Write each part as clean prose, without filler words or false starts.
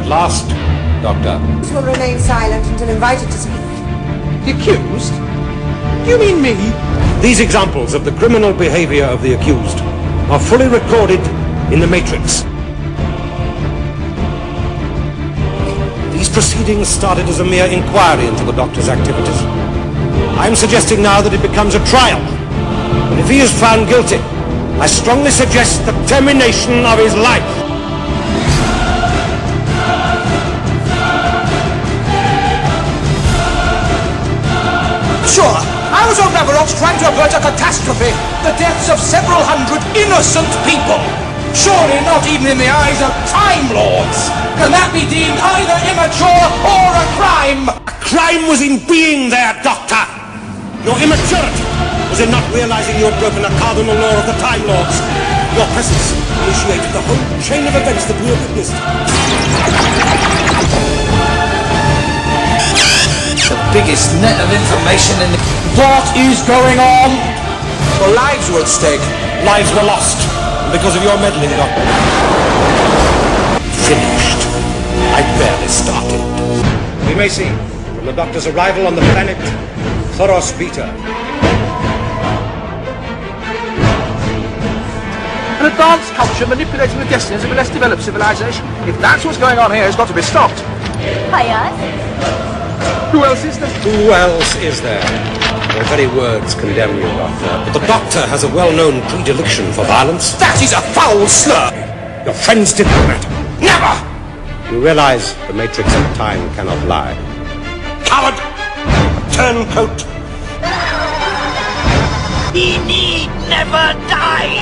at last, Doctor. Will remain silent until invited to speak. The accused? You mean me? These examples of the criminal behavior of the accused are fully recorded in the Matrix. These proceedings started as a mere inquiry into the Doctor's activities. I'm suggesting now that it becomes a trial. And if he is found guilty, I strongly suggest the termination of his life. Sure, I was on Ravalox trying to avert a catastrophe, the deaths of several hundred innocent people. Surely not even in the eyes of Timelords can that be deemed either immature or a crime. A crime was in being there, Doctor. Your immaturity was in not realizing you had broken a cardinal law of the Timelords. Your presence initiated the whole chain of events that we have witnessed. The biggest net of information in the... What is going on? The lives were at stake. Lives were lost because of your meddling, Doctor. Finished. I barely started. We may see, from the Doctor's arrival on the planet Thoras Alpha. An advanced culture manipulating the destinies of a less developed civilization. If that's what's going on here, it's got to be stopped. Hiya. Who else is there? Who else is there? Your very words condemn you, Doctor. But the Doctor has a well-known predilection for violence. That is a foul slur! Your friends did not matter. Never! You realize the Matrix and time cannot lie. Coward! A turncoat! He need never die!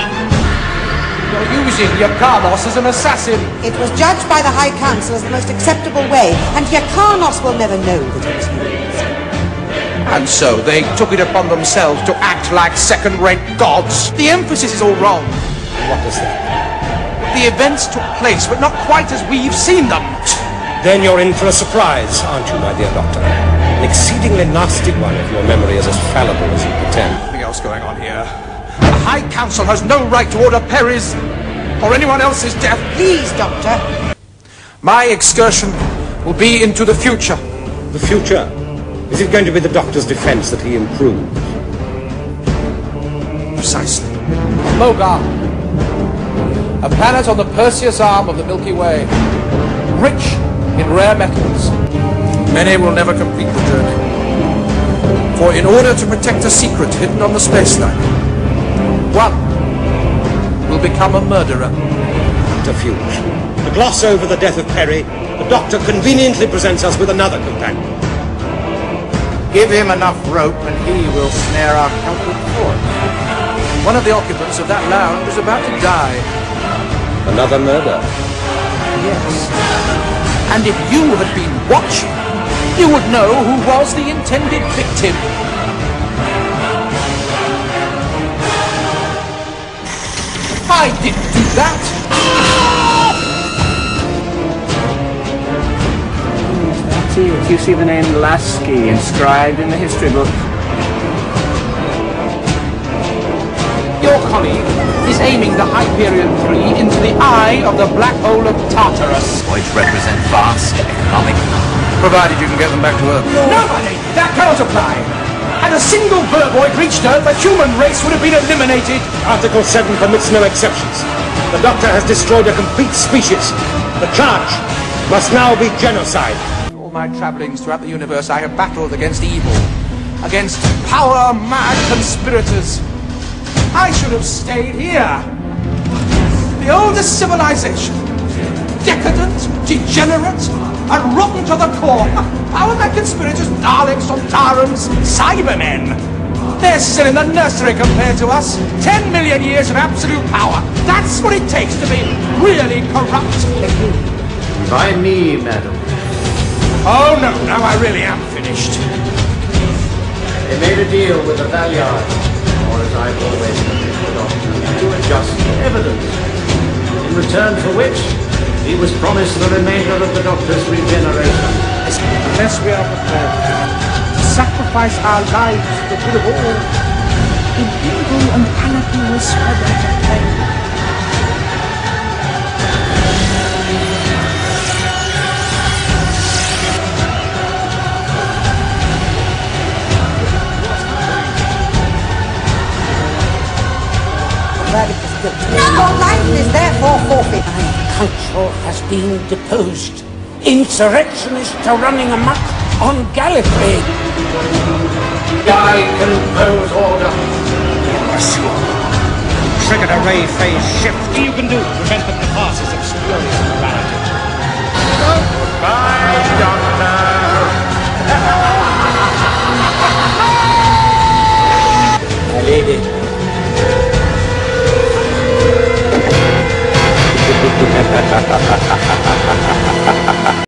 You're using Yakanos as an assassin. It was judged by the High Council as the most acceptable way, and Yakanos will never know that it was used. And so they took it upon themselves to act like second-rate gods. The emphasis is all wrong. What is that? The events took place, but not quite as we've seen them. Then you're in for a surprise, aren't you, my dear Doctor? An exceedingly nasty one if your memory is as fallible as you pretend. Something else going on here. The High Council has no right to order Peri's or anyone else's death. Please, Doctor. My excursion will be into the future. The future? Is it going to be the Doctor's defense that he improves? Precisely. Mogar, a planet on the Perseus arm of the Milky Way, rich in rare metals. Many will never complete the journey. For in order to protect a secret hidden on the space line, one will become a murderer. Subterfuge. To gloss over the death of Peri, the Doctor conveniently presents us with another companion. Give him enough rope and he will snare our culprit forth. One of the occupants of that lounge is about to die. Another murder? Yes. And if you had been watching, you would know who was the intended victim. I didn't do that! If you see the name Lasky inscribed in the history book. Your colleague is aiming the Hyperion 3 into the eye of the black hole of Tartarus. Which represent vast economic... Provided you can get them back to Earth. Nobody! That cannot apply! Had a single verboid reached Earth, the human race would have been eliminated! Article 7 permits no exceptions. The Doctor has destroyed a complete species. The charge must now be genocide. All my travellings throughout the universe, I have battled against evil, against power-mad conspirators. I should have stayed here. The oldest civilization. Decadent, degenerate, and rotten to the core. Power-mad conspirators, Daleks, Sontarans, Cybermen. They're still in the nursery compared to us. 10 million years of absolute power. That's what it takes to be really corrupt. By me, madam. Oh no, now I really am finished. They made a deal with the Valeyard, or as I've always convinced the Doctor, to adjust the evidence, in return for which he was promised the remainder of the Doctor's regeneration. Unless we are prepared to sacrifice our lives for the good of all, Imperial and anarchy will spread like a plague. council has been deposed. Insurrectionists are running amok on Gallifrey. I can impose order. Triggered a ray phase shift. What you can do to prevent the catharsis of spurious morality? Goodbye.